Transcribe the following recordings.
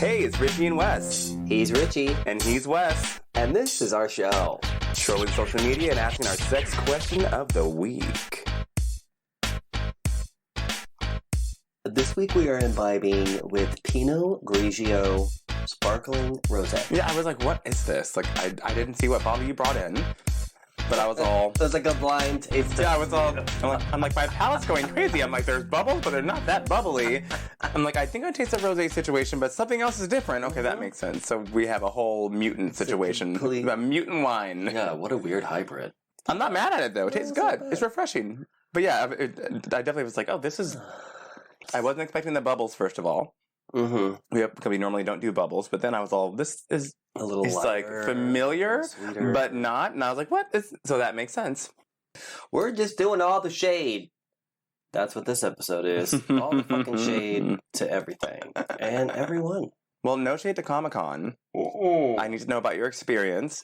Hey, it's Richie and Wes. He's Richie. And he's Wes. And this is our show. Trolling social media and asking our sex question of the week. This week we are imbibing with Pinot Grigio Sparkling Rosé. Yeah, I was like, what is this? Like, I didn't see what bottle you brought in. But I was all... It was like a blind taste. Yeah, I was all... I'm like, my palate's going crazy. I'm like, there's bubbles, but they're not that bubbly. I'm like, I think I taste a rosé situation, but something else is different. Okay, that makes sense. So we have a whole mutant situation. A mutant wine. Yeah, what a weird hybrid. I'm not mad at it, though. It tastes good. It's refreshing. But yeah, I definitely was like, oh, this is... I wasn't expecting the bubbles, first of all. Mm-hmm. We normally don't do bubbles, but then I was all, this is a little it's lighter, like familiar, sweeter. But not. And I was like, what? So that makes sense. We're just doing all the shade. That's what this episode is. All the fucking shade to everything and everyone. Well, no shade to Comic-Con. I need to know about your experience.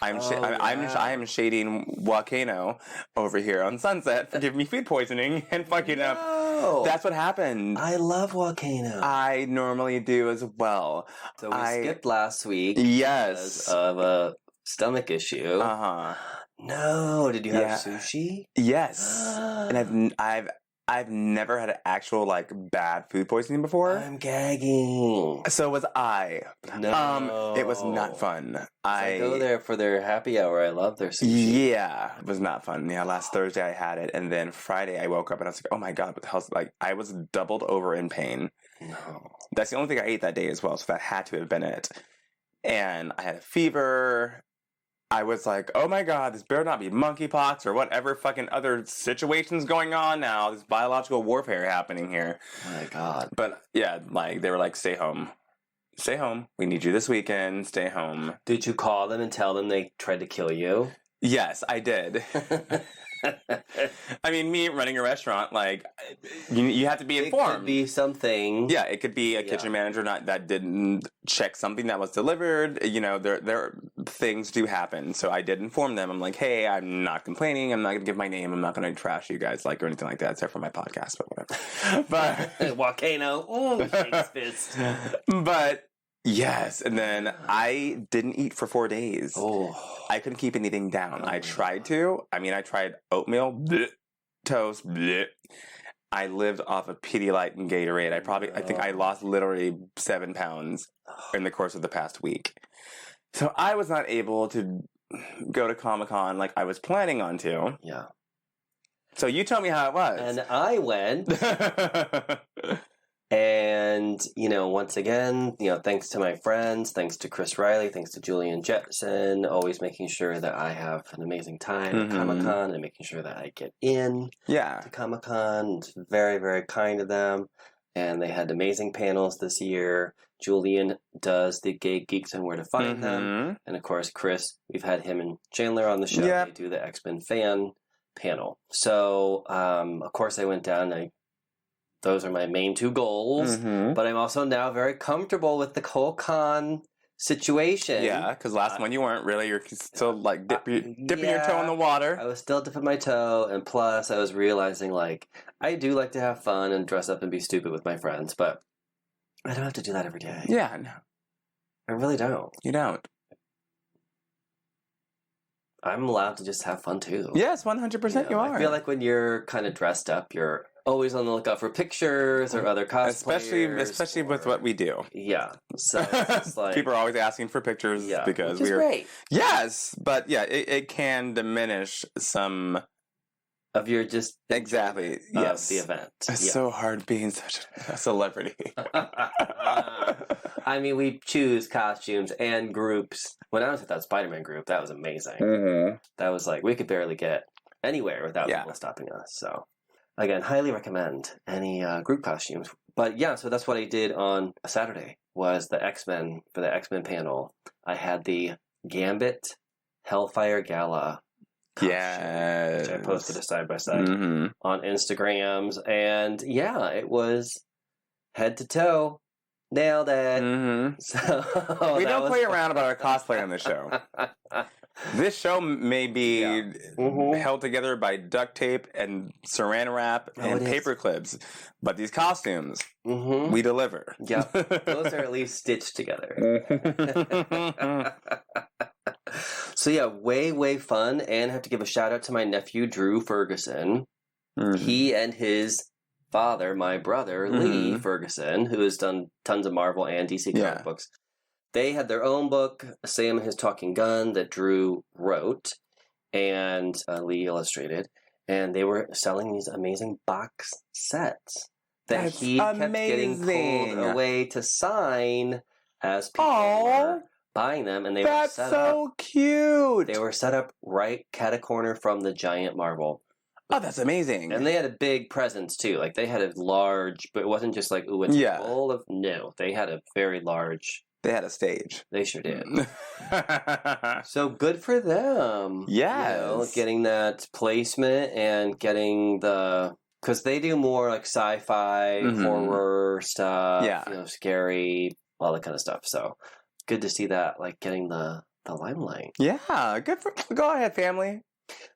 I am shading Volcano over here on Sunset for giving me food poisoning and fucking up. That's what happened. I love Volcano. I normally do as well. So we skipped last week. Yes. Because of a stomach issue. Uh-huh. No, did you have sushi? Yes. And I've never had an actual like bad food poisoning before. I'm gagging. So was I. No. It was not fun. I go there for their happy hour. I love their sushi. Yeah, it was not fun. Yeah, last Thursday I had it, and then Friday I woke up and I was like, oh my god, what the hell's like? I was doubled over in pain. No. That's the only thing I ate that day as well, so that had to have been it. And I had a fever. I was like, oh my god, this better not be monkeypox or whatever fucking other situations going on now. There's biological warfare happening here. Oh my god. But yeah, like they were like, stay home. Stay home. We need you this weekend. Stay home. Did you call them and tell them they tried to kill you? Yes, I did. I mean, me running a restaurant, like, you have to be informed. It could be something. Yeah, it could be a kitchen manager that didn't check something that was delivered. You know, there things do happen. So I did inform them. I'm like, hey, I'm not complaining. I'm not going to give my name. I'm not going to trash you guys, like, or anything like that, except for my podcast, but whatever. But Volcano. Oh, shakes fist. But yes, and then I didn't eat for 4 days. Oh. I couldn't keep anything down. I tried to. I mean, I tried oatmeal, bleh, toast, bleh. I lived off of Pedialyte and Gatorade. I think I lost literally 7 pounds in the course of the past week. So I was not able to go to Comic-Con like I was planning on to. Yeah. So you tell me how it was. And I went. And, once again, thanks to my friends, thanks to Chris Riley, thanks to Julian Jetson, always making sure that I have an amazing time at Comic-Con and making sure that I get in to Comic-Con. It's very, very kind of them. And they had amazing panels this year. Julian does the Gay Geeks and Where to Find Them. And, of course, Chris, we've had him and Chandler on the show. Yep. They do the X-Men fan panel. So, of course, I went down. Those are my main 2 goals, but I'm also now very comfortable with the whole con situation. Yeah, because last one you weren't really. You're still like dipping your toe in the water. I was still dipping my toe, and plus I was realizing I do like to have fun and dress up and be stupid with my friends, but I don't have to do that every day. Yeah, no. I really don't. You don't. I'm allowed to just have fun too. Yes, 100% you are. I feel like when you're kind of dressed up, you're always on the lookout for pictures or other cosplayers. Especially with what we do. Yeah. So it's like... People are always asking for pictures because we're... great. Yes, but yeah, it can diminish some... Of your just... Exactly, yes. The event. It's so hard being such a celebrity. I mean, we choose costumes and groups. When I was at that Spider-Man group, that was amazing. That was we could barely get anywhere without people stopping us. So, again, highly recommend any group costumes. But yeah, so that's what I did on a Saturday, was the X-Men, for the X-Men panel. I had the Gambit Hellfire Gala costume, which I posted a side-by-side on Instagrams. And yeah, it was head to toe. Nailed it. So we don't play around about our cosplay on the show. This show may be Mm-hmm. held together by duct tape and saran wrap and it is. paper clips, but these costumes, Mm-hmm. we deliver. Yep. Those are at least stitched together. So yeah, way, way fun. And I have to give a shout out to my nephew, Drew Ferguson. He and his father, my brother, Lee Ferguson, who has done tons of Marvel and DC comic books. They had their own book, Sam and His Talking Gun, that Drew wrote and Lee illustrated. And they were selling these amazing box sets that he kept getting pulled away to sign as people were buying them. And they were set up. Cute. They were set up right cat-a-corner from the giant Marvel. Oh, that's amazing. And they had a big presence, too. Like, they had a large, but it wasn't just like, ooh, it's full of... No, they had a very large... They had a stage. They sure did. So good for them. Yes. You know, getting that placement and getting the... Because they do more like sci-fi, horror stuff, you know, scary, all that kind of stuff. So good to see that, like, getting the limelight. Yeah, good for... Go ahead, family.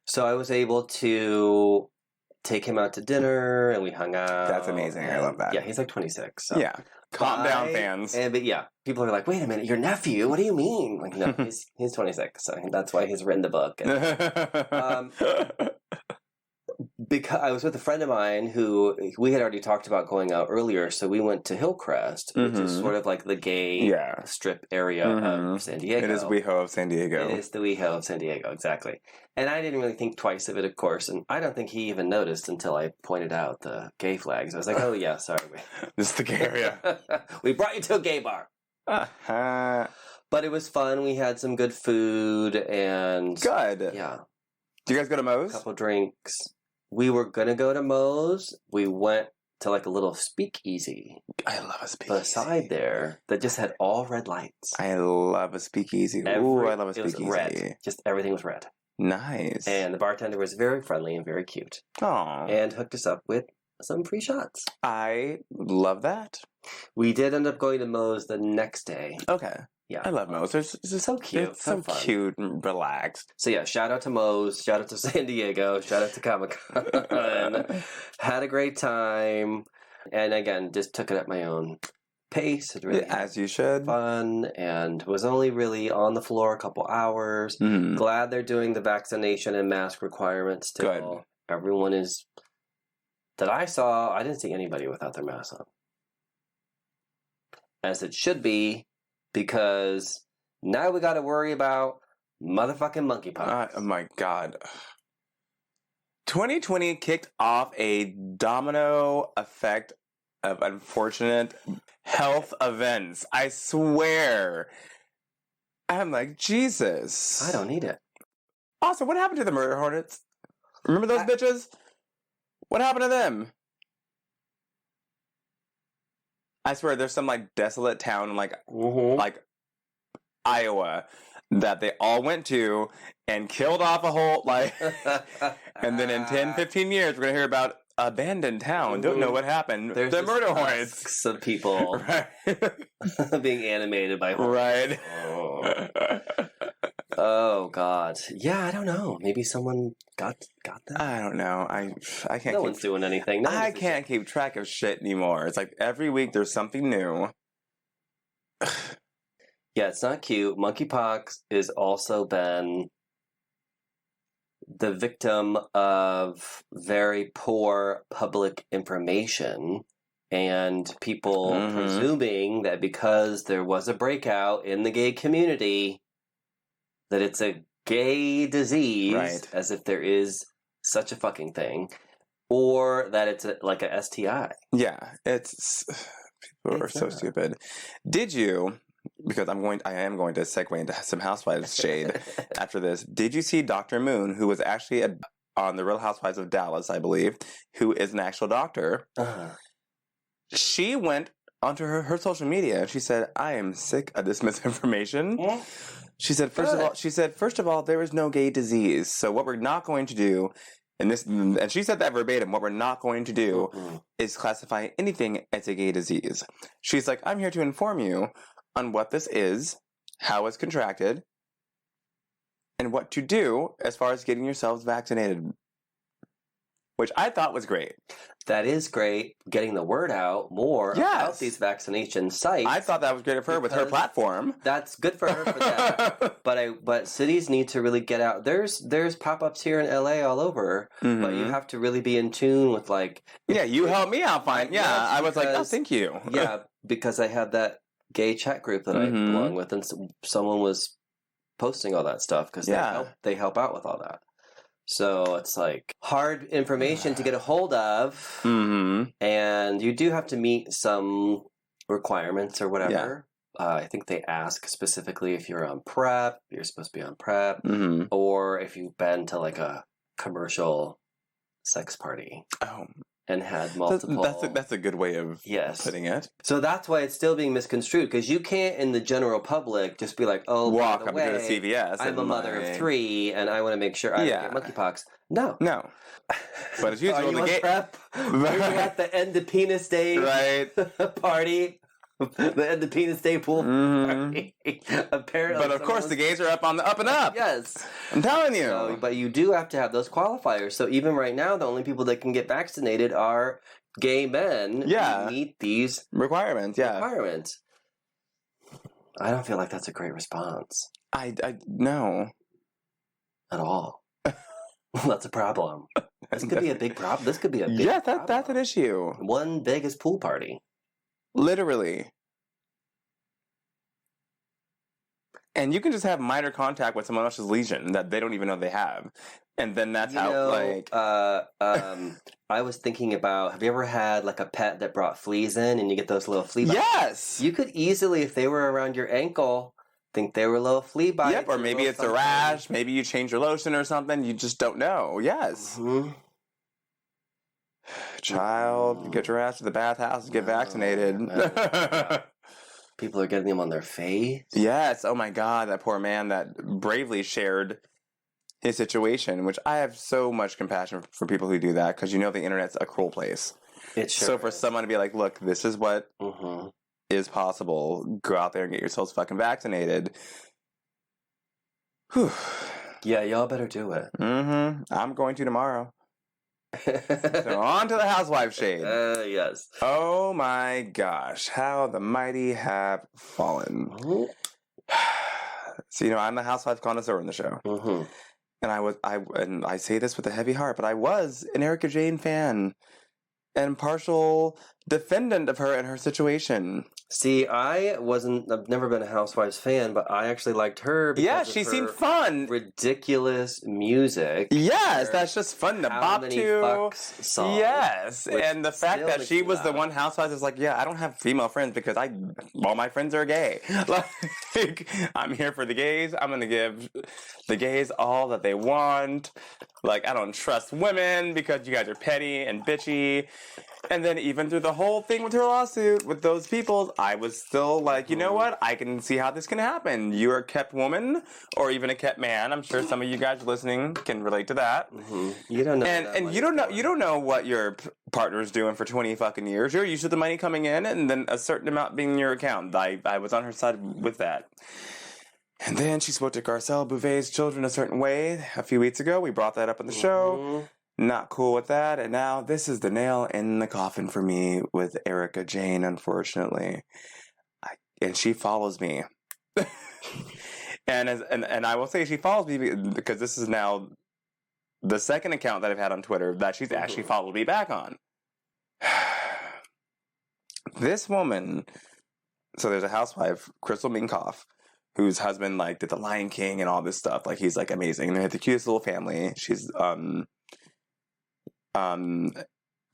So I was able to take him out to dinner, and we hung out. That's amazing. I love that. Yeah, he's like 26. So. Yeah. Calm down, fans. But yeah, people are like, wait a minute, your nephew? What do you mean? Like, no, he's 26, so that's why he's written the book. And, because I was with a friend of mine who we had already talked about going out earlier, so we went to Hillcrest, which is sort of like the gay strip area of San Diego. It is WeHo of San Diego. It is the WeHo of San Diego, exactly. And I didn't really think twice of it, of course, and I don't think he even noticed until I pointed out the gay flags. I was like, oh yeah, sorry. This is the gay area. We brought you to a gay bar. But it was fun. We had some good food and... Good. Yeah. Do you guys go to Moe's? A couple drinks. We were going to go to Moe's. We went to like a little speakeasy. I love a speakeasy. Beside there that just had all red lights. I love a speakeasy. Ooh, I love a speakeasy. It was red. Just everything was red. Nice. And the bartender was very friendly and very cute. Aww. And hooked us up with some free shots. I love that. We did end up going to Moe's the next day. Okay. Yeah. I love Moe's. It's just so cute. It's so cute and relaxed. So yeah, shout out to Moe's. Shout out to San Diego. Shout out to Comic-Con. Had a great time. And again, just took it at my own pace. It really as you should. Fun. And was only really on the floor a couple hours. Glad they're doing the vaccination and mask requirements still. Good. Everyone is... That I saw, I didn't see anybody without their mask on. As it should be. Because now we got to worry about motherfucking monkeypox. Oh my god. 2020 kicked off a domino effect of unfortunate health events. I swear. I'm like, Jesus. I don't need it. Also, what happened to the murder hornets? Remember those bitches? What happened to them? I swear, there's some like desolate town in like Iowa that they all went to and killed off a whole like, and then in 10, 15 years we're gonna hear about abandoned town. Don't know what happened. There's the murder hornets of people being animated by hornets. Right. Oh God. Yeah, I don't know. Maybe someone got that. I don't know. I can't. No one's doing anything. I can't keep track of shit anymore. It's like every week there's something new. Yeah, it's not cute. Monkeypox has also been the victim of very poor public information and people presuming that because there was a breakout in the gay community that it's a gay disease, as if there is such a fucking thing, or that it's like a STI. Yeah, people are so stupid. Did you? Because I am going to segue into some Housewives shade after this. Did you see Dr. Moon, who was actually on the Real Housewives of Dallas, I believe, who is an actual doctor? She went onto her social media and she said, "I am sick of this misinformation." She said, first of all, there is no gay disease. So what we're not going to do, and she said that verbatim, what we're not going to do is classify anything as a gay disease. She's like, I'm here to inform you on what this is, how it's contracted, and what to do as far as getting yourselves vaccinated, which I thought was great. That is great. Getting the word out more about these vaccination sites. I thought that was great of her with her platform. That's good for her for that. But cities need to really get out. There's pop-ups here in LA all over, but you have to really be in tune with like. Yeah, you helped me out fine. Yeah, I was like, oh, thank you. Yeah, because I had that gay chat group that I belong with, and someone was posting all that stuff because they help out with all that. So it's like hard information to get a hold of, and you do have to meet some requirements or whatever. Yeah. I think they ask specifically if you're on PrEP, you're supposed to be on PrEP, or if you've been to like a commercial sex party. Oh. And had multiple. That's a good way of putting it. So that's why it's still being misconstrued, because you can't, in the general public, just be like, "Oh, walk up to CVS. I'm a mother of 3, and I want to make sure I don't get monkeypox." No. But it's usually on the gate. Are you at the end of penis day party? The end of penis day pool party. Apparently, but of course, the gays are up on the up and up. Yes, I'm telling you. So, but you do have to have those qualifiers. So even right now, the only people that can get vaccinated are gay men. Who meet these requirements. Requirements. I don't feel like that's a great response. I no. At all. That's a problem. This could be a big problem. This could be a big problem. That's an issue. One Vegas pool party. Literally. And you can just have minor contact with someone else's lesion that they don't even know they have. And then that's I was thinking about, have you ever had like a pet that brought fleas in and you get those little flea bites? Yes! You could easily, if they were around your ankle, think they were little flea bites. Yep, or maybe it's a rash. Maybe you change your lotion or something. You just don't know. Yes. Child, get your ass to the bathhouse and get vaccinated. People are getting them on their face. Yes. Oh my God, that poor man that bravely shared his situation, which I have so much compassion for people who do that, because you know the internet's a cruel place. It sure so for someone to be like, look, this is what is possible. Go out there and get yourselves fucking vaccinated. Whew. Yeah, y'all better do it. I'm going to tomorrow. So on to the housewife shade. Yes. Oh my gosh, how the mighty have fallen. So I'm the housewife connoisseur in the show, and I say this with a heavy heart, but I was an Erika Jayne fan and partial defendant of her and her situation. See, I've never been a Housewives fan, but I actually liked her because she seemed fun. Ridiculous music. Yes, that's just fun to bop to. Songs, yes, and the fact that she was the one housewife is like, I don't have female friends because all my friends are gay. Like, I'm here for the gays. I'm going to give the gays all that they want. Like, I don't trust women because you guys are petty and bitchy. And then even through the whole thing with her lawsuit with those people, I was still like, you know what? I can see how this can happen. You're a kept woman or even a kept man. I'm sure some of you guys listening can relate to that. You don't know. And you don't know what your partner's doing for 20 fucking years. You're used to the money coming in and then a certain amount being in your account. I was on her side with that. And then she spoke to Garcelle Bouvet's children a certain way a few weeks ago. We brought that up on the show. Not cool with that. And now this is the nail in the coffin for me with Erika Jayne, unfortunately. And she follows me. and I will say she follows me because this is now the second account that I've had on Twitter that she's actually followed me back on. This woman, so there's a housewife, Crystal Minkoff, whose husband did The Lion King and all this stuff. He's amazing. And they have the cutest little family. She's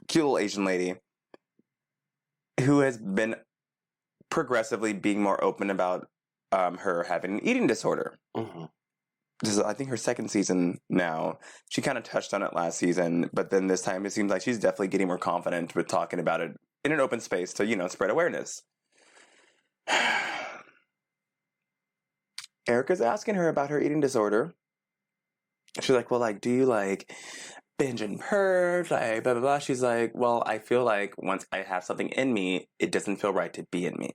cute little Asian lady who has been progressively being more open about her having an eating disorder. This is, I think, her second season now. She kind of touched on it last season, but then this time it seems like she's definitely getting more confident with talking about it in an open space to, spread awareness. Erika's asking her about her eating disorder. She's like, well, do you binge and purge, blah, blah, blah. She's like, well, I feel like once I have something in me, it doesn't feel right to be in me.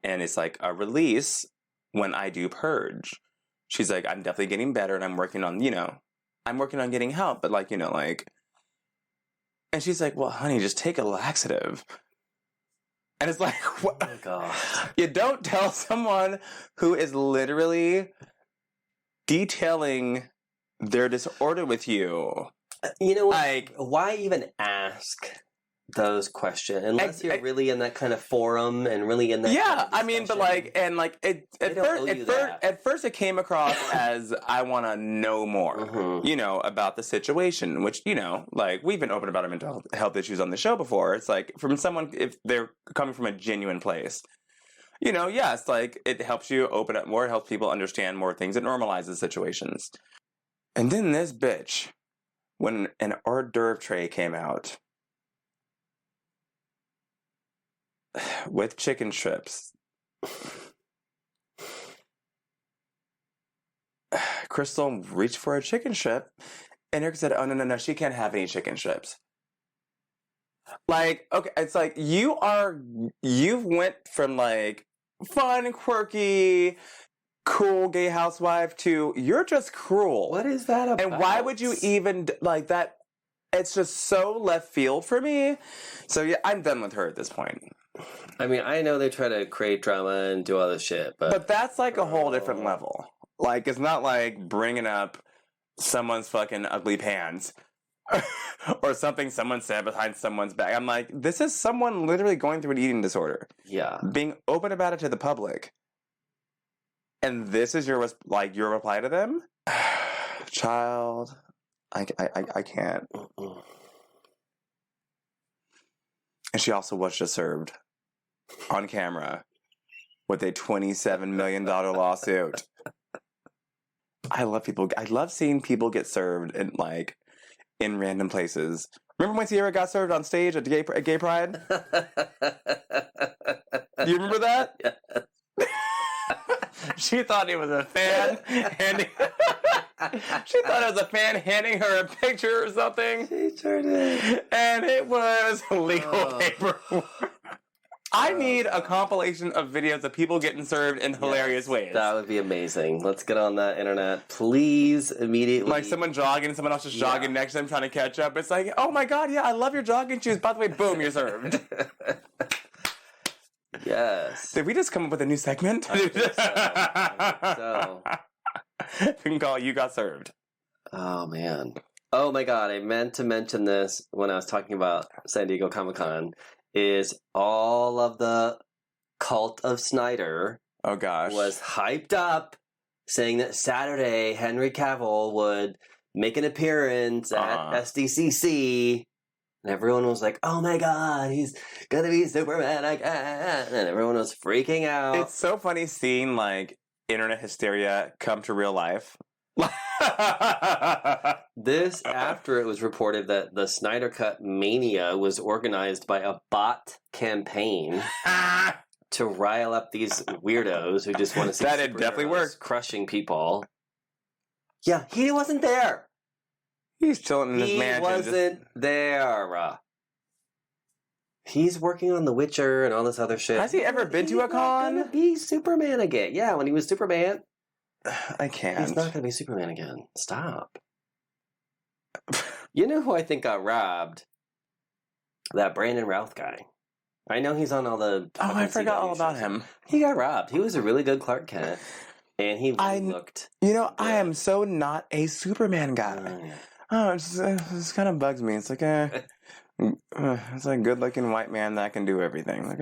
And it's like a release when I do purge. she's like, I'm definitely getting better, and I'm working on getting help, but like, and she's like, well, honey, just take a laxative. And it's like, what? Oh my God. You don't tell someone who is literally detailing their disorder with you. You know what? Like, why even ask those questions unless you're really in that kind of forum and really in that but like, and like at first it came across as I want to know more, about the situation, which, like we've been open about our mental health issues on the show before. It's like from someone, if they're coming from a genuine place, yes, like it helps you open up more, it helps people understand more things, it normalizes situations. And then this bitch, when an hors d'oeuvre tray came out with chicken strips, Crystal reached for a chicken strip, and Eric said, oh, no, she can't have any chicken strips. Like, okay, it's like you went from like fun, quirky, cool gay housewife to you're just cruel. What is that about? And why would you even like that? It's just so left field for me. So yeah, I'm done with her at this point. I mean, I know they try to create drama and do all this shit, but that's like a whole different level. Like, it's not like bringing up someone's fucking ugly pants or something someone said behind someone's back. I'm like, this is someone literally going through an eating disorder. Yeah. Being open about it to the public. And this is your reply to them? Child, I can't. And she also was just served on camera with a $27 million lawsuit. I love seeing people get served in random places. Remember when Sierra got served on stage at Gay Pride? Do you remember that? Yeah. She thought it was a fan handing. She thought it was a fan handing her a picture or something. She sure did. And it was legal paperwork. I need a compilation of videos of people getting served in hilarious ways. That would be amazing. Let's get on that internet, please, immediately. Like someone jogging, someone else just jogging next to them trying to catch up. It's like, oh my God, yeah, I love your jogging shoes. By the way, boom, you're served. Yes. Did we just come up with a new segment? I think so. We can call it You Got Served. Oh, man. Oh, my God. I meant to mention this when I was talking about San Diego Comic-Con, is all of the cult of Snyder was hyped up, saying that Saturday Henry Cavill would make an appearance at SDCC. And everyone was like, oh my God, he's gonna be Superman again. And everyone was freaking out. It's so funny seeing internet hysteria come to real life. This after it was reported that the Snyder Cut Mania was organized by a bot campaign to rile up these weirdos who just want to see that it definitely worked, crushing people. Yeah, he wasn't there. He's chilling in his mansion. He wasn't there. He's working on The Witcher and all this other shit. Has he ever been to a con? He's gonna be Superman again. Yeah, when he was Superman. I can't. He's not going to be Superman again. Stop. You know who I think got robbed? That Brandon Routh guy. I know he's on all the... Oh, I forgot all about him. He got robbed. He was a really good Clark Kent. And he looked... I am so not a Superman guy. It kind of bugs me. It's like, it's a good-looking white man that can do everything.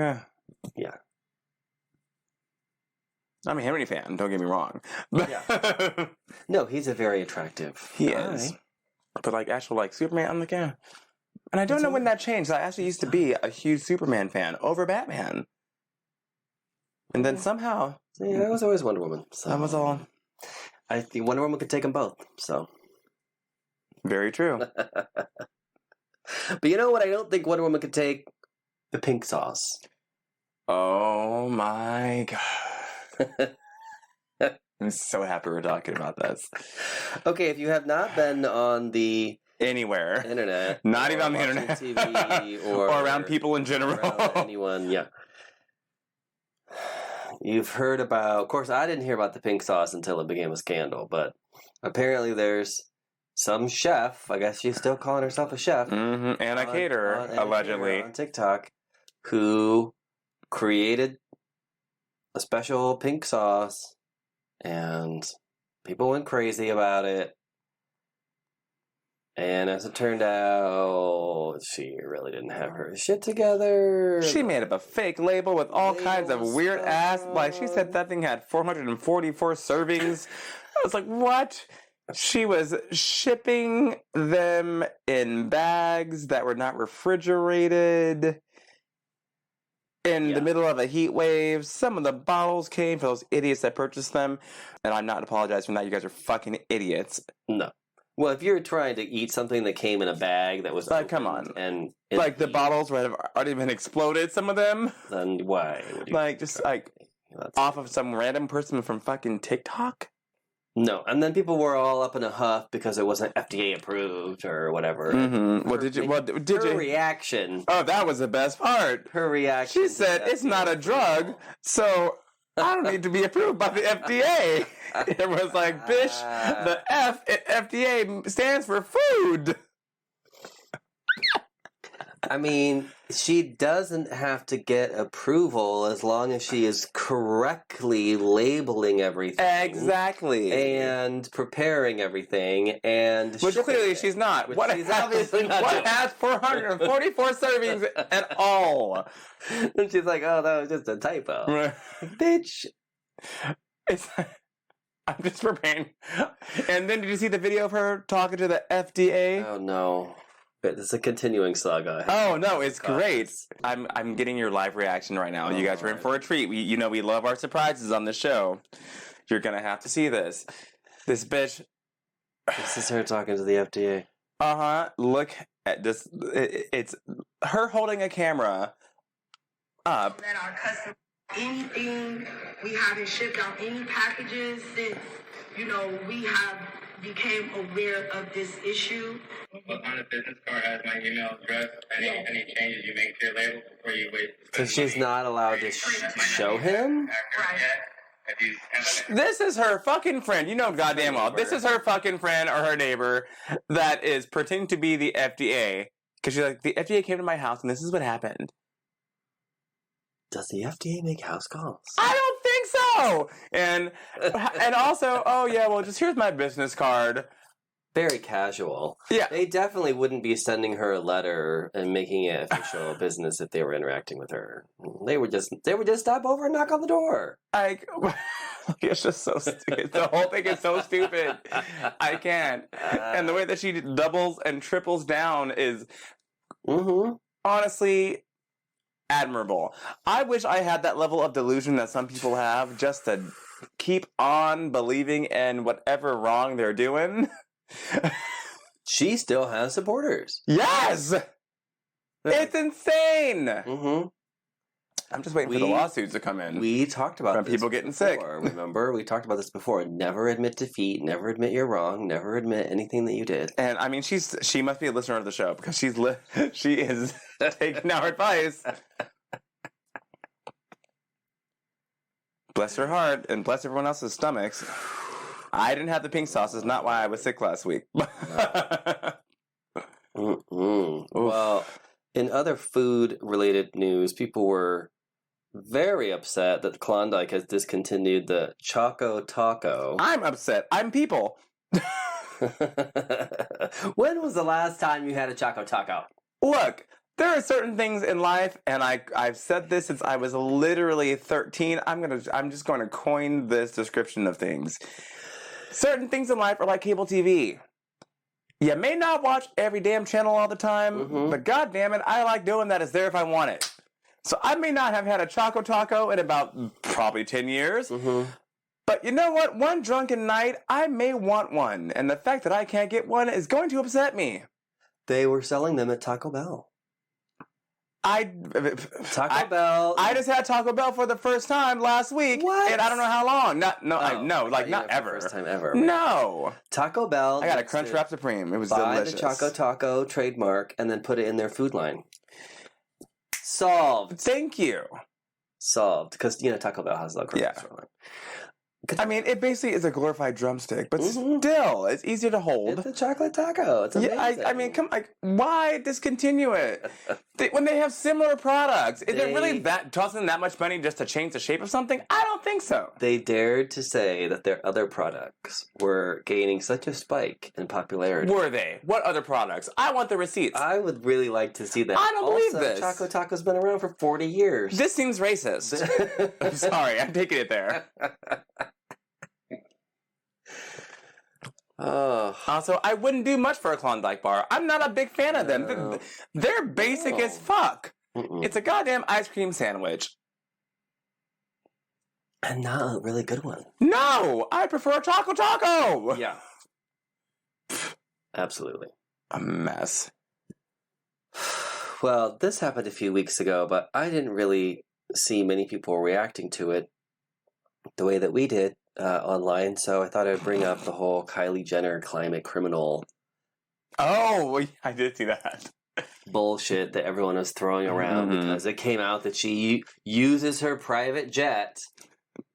Yeah. I'm a Henry fan, don't get me wrong. Yeah. No, he's a very attractive guy. He is. But actual Superman, I'm yeah. And I don't know when that changed. I actually used to be a huge Superman fan over Batman. And then somehow... Yeah, I was always Wonder Woman. So. That was all. I think Wonder Woman could take them both, so... Very true. But you know what I don't think Wonder Woman could take? The pink sauce. Oh my God. I'm so happy we're talking about this. Okay, if you have not been on the anywhere internet, not even on the internet, TV, or around people in general, anyone, yeah. you've heard about. Of course, I didn't hear about the pink sauce until it became a scandal, but apparently there's some chef. I guess she's still calling herself a chef. Mm-hmm. And a caterer, allegedly, on TikTok, who created a special pink sauce, and people went crazy about it. And as it turned out, she really didn't have her shit together. She made up a fake label with all kinds of weird ass. Like, she said that thing had 444 servings. I was like, what? She was shipping them in bags that were not refrigerated in the middle of a heat wave. Some of the bottles came for those idiots that purchased them. And I'm not apologizing for that. You guys are fucking idiots. No. Well, if you're trying to eat something that came in a bag that was like, come on, and like the bottles would have already been exploded, some of them. Then why? Like just like off of some random person from fucking TikTok. No, and then people were all up in a huff because it wasn't FDA approved or whatever. Mm-hmm. Her reaction? Oh, that was the best part. Her reaction. She said, "It's not a drug, so I don't need to be approved by the FDA." It was like, bitch, the F at FDA stands for food. I mean, she doesn't have to get approval as long as she is correctly labeling everything. Exactly. And preparing everything. And which clearly she's not. What she's obviously not. What has 444 servings at all? And she's like, oh, that was just a typo. Right. Bitch. I'm just preparing. And then did you see the video of her talking to the FDA? Oh, no. It's a continuing saga. Oh no, it's great. I'm getting your live reaction right now. You guys are in for a treat. We love our surprises on the show. You're gonna have to see this. This bitch. This is her talking to the FDA. Look at this. It's her holding a camera up. That our customers, anything we haven't shipped out any packages since we have became aware of this issue. On the business card has my email address. Any changes you make to your label before you wait. So she's not allowed to show him? This is her fucking friend. You know goddamn well. This is her fucking friend or her neighbor that is pretending to be the FDA. Because she's like, the FDA came to my house and this is what happened. Does the FDA make house calls? I don't think so. And also, oh yeah, well, just here's my business card. Very casual. Yeah. They definitely wouldn't be sending her a letter and making it official business if they were interacting with her. They would just stop over and knock on the door. It's just so stupid. The whole thing is so stupid. I can't. And the way that she doubles and triples down is honestly admirable. I wish I had that level of delusion that some people have just to keep on believing in whatever wrong they're doing. She still has supporters. Yes! It's insane! I'm just waiting for the lawsuits to come in. We talked about from this people getting sick. Remember? We talked about this before. Never admit defeat. Never admit you're wrong. Never admit anything that you did. And I mean, she must be a listener of the show because she is taking our advice. Bless her heart and bless everyone else's stomachs. I didn't have the pink sauce. It's not why I was sick last week. Well, in other food-related news, people were very upset that Klondike has discontinued the Choco Taco. I'm upset. I'm people. When was the last time you had a Choco Taco? Look, there are certain things in life, and I've said this since I was literally 13. I'm just going to coin this description of things. Certain things in life are like cable TV. You may not watch every damn channel all the time, but god damn it, I like doing that. It's there if I want it. So I may not have had a Choco Taco in about probably 10 years. But you know what? One drunken night, I may want one. And the fact that I can't get one is going to upset me. They were selling them at Taco Bell. Taco Bell. I just had Taco Bell for the first time last week. What? And I don't know how long. Not ever. First time ever. No. Taco Bell. I got a Crunchwrap Supreme. It was buy delicious. The Choco Taco trademark and then put it in their food line. Solved. Thank you. solved. Because, Taco Bell has the kernels Yeah. from it. I mean, it basically is a glorified drumstick, but Mhm. still, it's easier to hold. It's a chocolate taco. It's amazing. Yeah, I mean, why discontinue it? When they have similar products, is it really tossing that much money just to change the shape of something? I don't think so. They dared to say that their other products were gaining such a spike in popularity. Were they? What other products? I want the receipts. I would really like to see that. I don't believe this. Choco Taco's been around for 40 years. This seems racist. I'm sorry, I'm taking it there. Also, I wouldn't do much for a Klondike bar. I'm not a big fan of them. No. They're basic as fuck. Mm-mm. It's a goddamn ice cream sandwich. And not a really good one. No, I prefer a Choco Taco. Yeah. Absolutely. A mess. Well, this happened a few weeks ago, but I didn't really see many people reacting to it the way that we did online, so I thought I'd bring up the whole Kylie Jenner climate criminal Oh, I did see that. bullshit that everyone was throwing around because it came out that she uses her private jet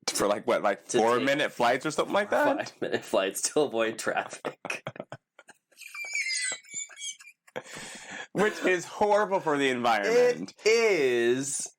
For like 4-minute flights or something like that? 5-minute flights to avoid traffic. Which is horrible for the environment. It is.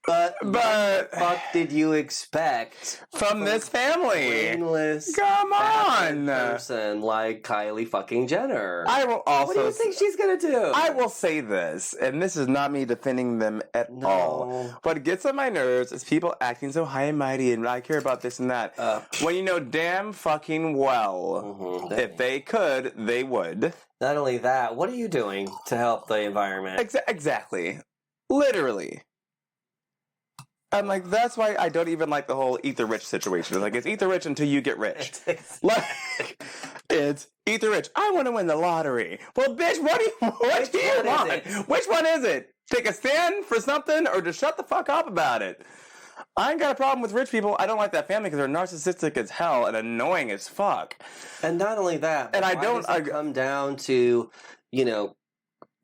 But what the fuck did you expect From this family? brainless, Come on! person like Kylie fucking Jenner? I will also. What do you think she's gonna do? I will say this, and this is not me defending them at all. What gets on my nerves is people acting so high and mighty, and I care about this and that. When you know damn fucking well, if they could, they would. Not only that, what are you doing to help the environment? Exactly. Literally. I'm like, that's why I don't even like the whole eat the rich situation. Like, it's eat the rich until you get rich. Like, it's eat the rich. I want to win the lottery. Well, bitch, what do you want? Which one is it? Take a stand for something or just shut the fuck up about it? I ain't got a problem with rich people. I don't like that family because they're narcissistic as hell and annoying as fuck. And not only that, but and does it come down to,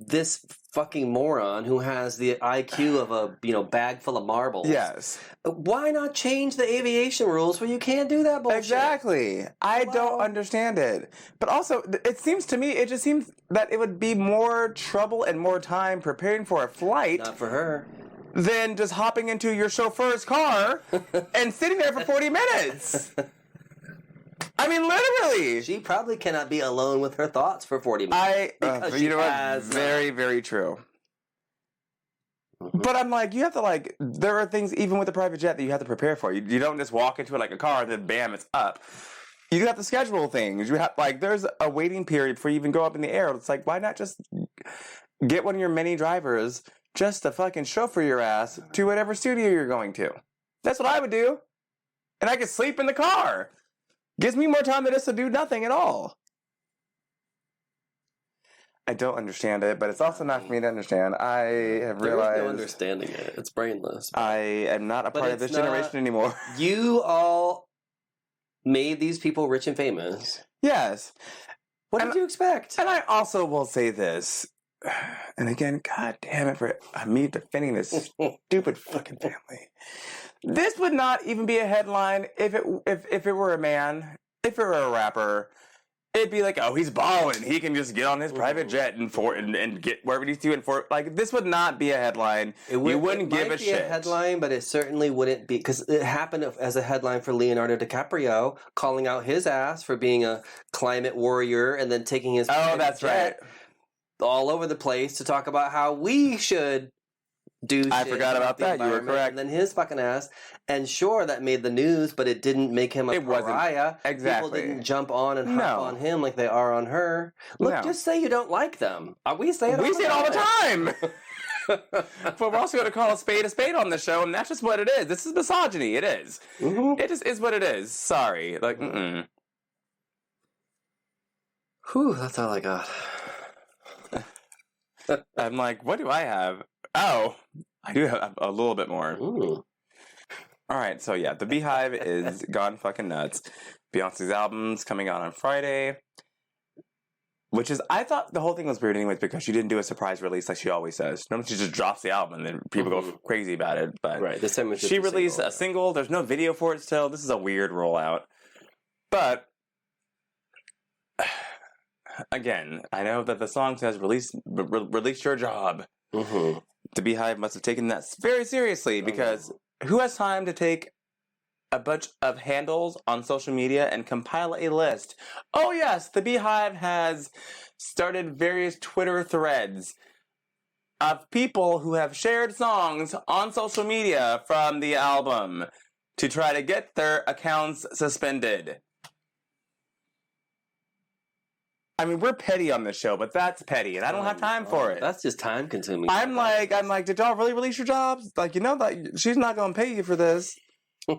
this fucking moron who has the IQ of a bag full of marbles. Yes. Why not change the aviation rules where you can't do that bullshit? Exactly. I don't understand it. But also, it seems that it would be more trouble and more time preparing for a flight. Not for her. Than just hopping into your chauffeur's car and sitting there for 40 minutes. I mean, literally. She probably cannot be alone with her thoughts for 40 minutes. Very, very true. But I'm like, you have to there are things even with a private jet that you have to prepare for. You don't just walk into it like a car and then bam, it's up. You have to schedule things. You have there's a waiting period before you even go up in the air. It's like, why not just get one of your many drivers just to fucking chauffeur your ass to whatever studio you're going to? That's what I would do. And I could sleep in the car. Gives me more time than just to do nothing at all. I don't understand it, but it's also not for me to understand. I have realized... There is no understanding it. It's brainless. I am not a part of this generation anymore. You all made these people rich and famous. Yes. What did you expect? And I also will say this, and again, god damn it for me defending this stupid fucking family. This would not even be a headline if it were a man, if it were a rapper. It'd be like, oh, he's balling. He can just get on his private jet and get wherever he needs to. This would not be a headline. You wouldn't give a shit. It might be a headline, but it certainly wouldn't be, because it happened as a headline for Leonardo DiCaprio, calling out his ass for being a climate warrior and then taking his jet all over the place to talk about how we should do shit. I forgot about that. You were correct. And then his fucking ass. And sure, that made the news, but it didn't make him a pariah. Exactly. People didn't jump on and hop on him like they are on her. Look, just say you don't like them. We say it all the time. But we're also going to call a spade on this show, and that's just what it is. This is misogyny. It is. It just is what it is. Sorry. Whew, that's all I got. I'm like, what do I have? Oh, I do have a little bit more. Ooh. All right, so yeah, the Beehive is gone fucking nuts. Beyonce's album's coming out on Friday. Which is, I thought the whole thing was weird anyways because she didn't do a surprise release like she always says. Normally she just drops the album and then people go crazy about it. But right, this time she released a single. There's no video for it still. This is a weird rollout. But again, I know that the song says release your job. Mm-hmm. The Beehive must have taken that very seriously because who has time to take a bunch of handles on social media and compile a list? Oh yes, the Beehive has started various Twitter threads of people who have shared songs on social media from the album to try to get their accounts suspended. I mean, we're petty on this show, but that's petty, and I don't have time for it. That's just time consuming. I'm like, did y'all really release your jobs? Like, you know that she's not going to pay you for this.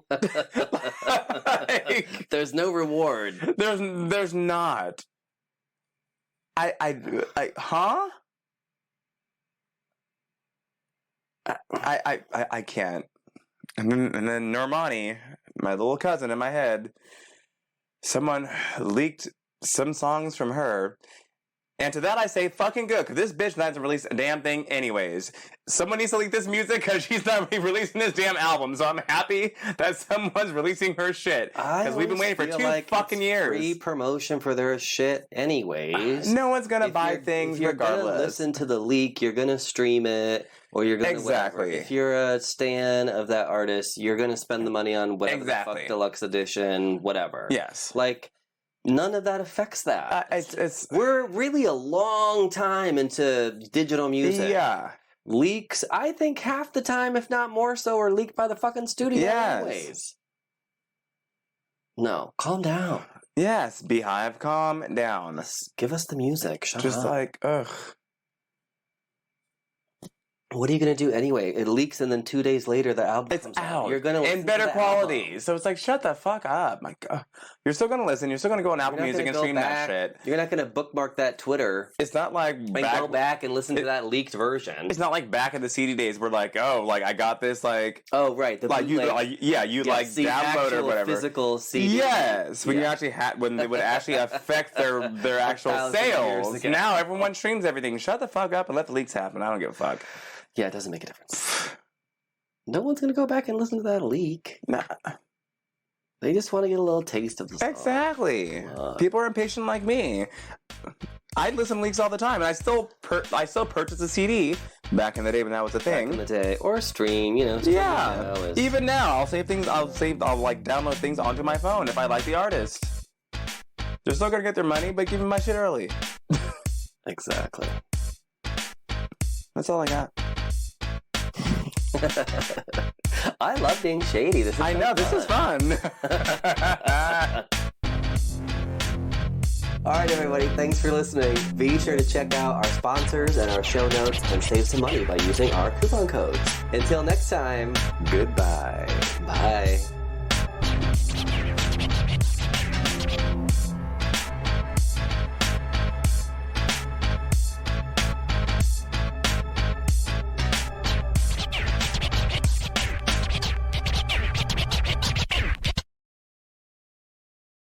Like, there's no reward. There's not. Huh? I can't. And then Normani, my little cousin in my head, someone leaked some songs from her. And to that I say, fucking good, because this bitch doesn't release a damn thing anyways. Someone needs to leak this music because she's not releasing this damn album. So I'm happy that someone's releasing her shit. Because we've been waiting for 2 fucking years. Free promotion for their shit anyways. No one's going to buy things regardless. If you're going to listen to the leak, you're going to stream it. Or you're going to exactly. If you're a stan of that artist, you're going to spend the money on whatever the fuck deluxe edition, whatever. Yes. Like, none of that affects that. We're really a long time into digital music. Yeah. Leaks, I think half the time, if not more so, are leaked by the fucking studio anyways. No, calm down. Yes, Beehive, calm down. Give us the music. Shut Just up. like, ugh. What are you going to do anyway? It leaks and then 2 days later the album comes out. You're going to in better quality. So it's like, shut the fuck up. Like, you're still going to listen. You're still going to go on Apple Music and stream that shit. You're not going to bookmark that Twitter. It's not like go back and listen to that leaked version. It's not like back in the CD days where like, oh, like I got this like. Oh right, the like you download or whatever. Physical CD. Yes, when you actually when it would actually affect their actual sales. Now everyone streams everything. Shut the fuck up and let the leaks happen. I don't give a fuck. Yeah, it doesn't make a difference. No one's going to go back and listen to that leak. Nah. They just want to get a little taste of the song. Exactly. People are impatient like me. I listen to leaks all the time, and I still purchase a CD back in the day when that was a thing. Back in the day, or stream, Yeah. Even now, I'll like download things onto my phone if I like the artist. They're still gonna get their money, but give me my shit early. Exactly. That's all I got. I love being shady. This is fun. All right, everybody. Thanks for listening. Be sure to check out our sponsors and our show notes and save some money by using our coupon codes. Until next time, goodbye. Bye.